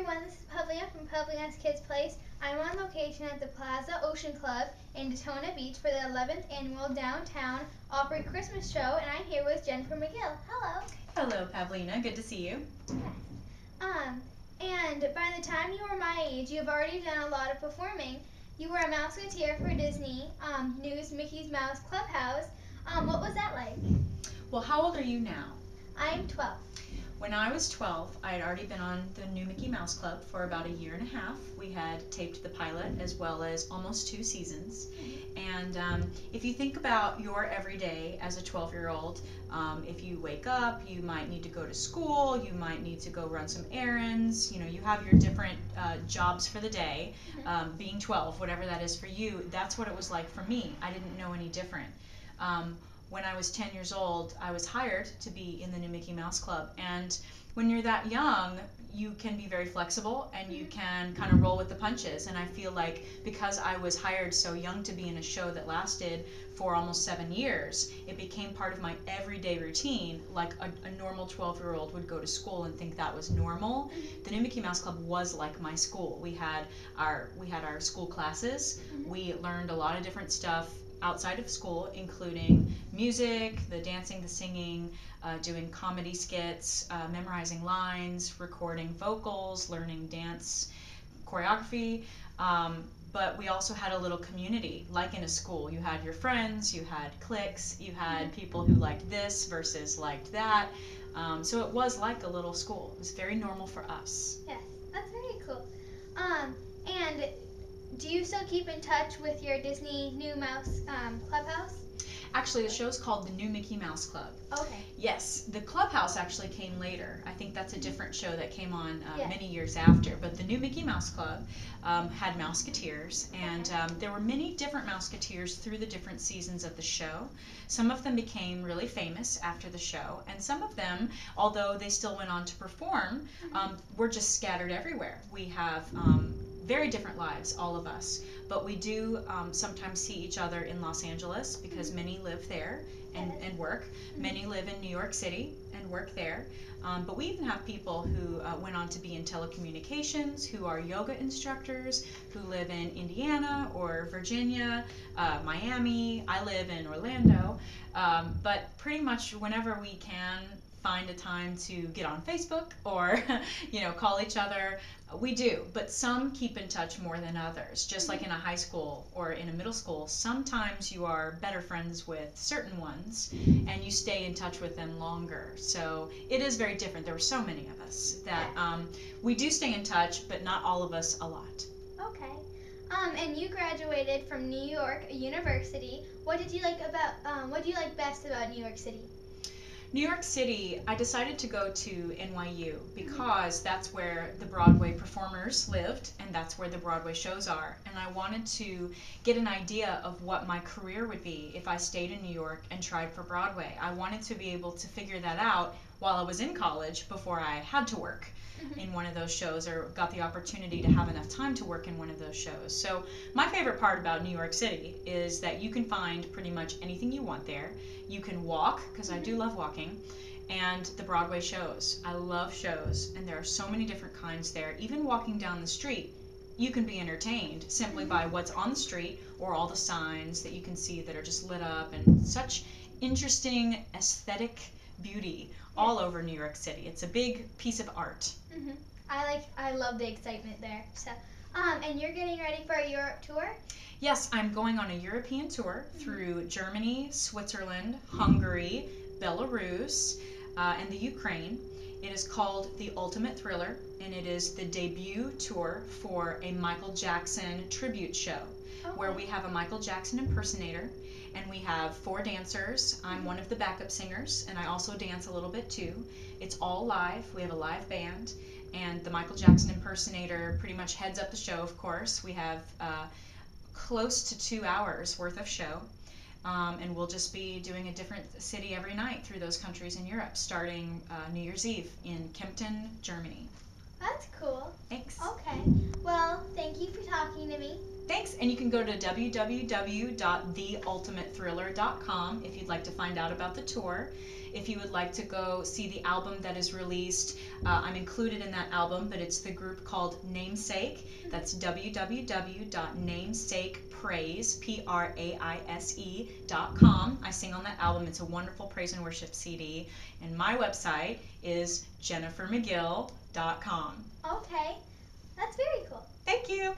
everyone, this is Pavlina from Pavlina's Kids Place. I'm on location at the Plaza Ocean Club in Daytona Beach for the 11th annual Downtown Opry Christmas Show, and I'm here with Jennifer McGill. Hello. Hello, Pavlina. Good to see you. Yes. And by the time you were my age, you've already done a lot of performing. You were a Mouseketeer for Disney News Mickey's Mouse Clubhouse. What was that like? Well, how old are you now? I'm 12. When I was 12, I had already been on the new Mickey Mouse Club for about a year and a half. We had taped the pilot as well as almost 2 seasons. And if you think about your everyday as a 12-year-old, if you wake up, you might need to go to school, you might need to go run some errands, you have your different jobs for the day. Being 12, whatever that is for you, that's what it was like for me. I didn't know any different. When I was 10 years old, I was hired to be in the new Mickey Mouse Club. And when you're that young, you can be very flexible and you can kind of roll with the punches. And I feel like because I was hired so young to be in a show that lasted for almost 7 years, it became part of my everyday routine, like a normal 12-year-old would go to school and think that was normal. The new Mickey Mouse Club was like my school. We had our school classes. We learned a lot of different stuff outside of school, including music, the dancing, the singing, doing comedy skits, memorizing lines, recording vocals, learning dance choreography. But we also had a little community, like in a school. You had your friends, you had cliques, you had people who liked this versus liked that. So it was like a little school. It was very normal for us. Yes, that's very cool. And do you still keep in touch with your Disney New Mouse Clubhouse? Actually, the show's called the New Mickey Mouse Club. Okay. Yes, the Clubhouse actually came later. I think that's a different show that came on many years after. But the New Mickey Mouse Club had Mouseketeers, and there were many different Mouseketeers through the different seasons of the show. Some of them became really famous after the show, and some of them, although they still went on to perform, were just scattered everywhere. We have very different lives, all of us, but we do sometimes see each other in Los Angeles because many live there and work. Many live in New York City and work there. But we even have people who went on to be in telecommunications, who are yoga instructors, who live in Indiana or Virginia, Miami. I live in Orlando. But pretty much whenever we can find a time to get on Facebook or call each other, we do. But some keep in touch more than others. Just like in a high school or in a middle school, sometimes you are better friends with certain ones and you stay in touch with them longer. So it is very different. There were so many of us that we do stay in touch, but not all of us a lot. Okay. And you graduated from New York University. What do you like best about New York City? New York City, I decided to go to NYU because that's where the Broadway performers lived and that's where the Broadway shows are. And I wanted to get an idea of what my career would be if I stayed in New York and tried for Broadway. I wanted to be able to figure that out while I was in college before I had to work in one of those shows or got the opportunity to have enough time to work in one of those shows. So my favorite part about New York City is that you can find pretty much anything you want there. You can walk, because I do love walking, and the Broadway shows. I love shows, and there are so many different kinds there. Even walking down the street, you can be entertained simply by what's on the street or all the signs that you can see that are just lit up, and such interesting aesthetic beauty all over New York City. It's a big piece of art. I love the excitement there. So, and you're getting ready for a Europe tour? Yes, I'm going on a European tour through Germany, Switzerland, Hungary, Belarus, and the Ukraine. It is called The Ultimate Thriller, and it is the debut tour for a Michael Jackson tribute show, where we have a Michael Jackson impersonator, and we have 4 dancers. I'm one of the backup singers, and I also dance a little bit too. It's all live. We have a live band, and the Michael Jackson impersonator pretty much heads up the show, of course. We have close to 2 hours worth of show, and we'll just be doing a different city every night through those countries in Europe, starting New Year's Eve in Kempten, Germany. That's cool. Thanks. Okay. Well, thank you for talking to me. Thanks, and you can go to www.theultimatethriller.com if you'd like to find out about the tour. If you would like to go see the album that is released, I'm included in that album, but it's the group called Namesake. That's www.namesakepraise.com. I sing on that album. It's a wonderful praise and worship CD. And my website is jennifermcgill.com. Okay, that's very cool. Thank you.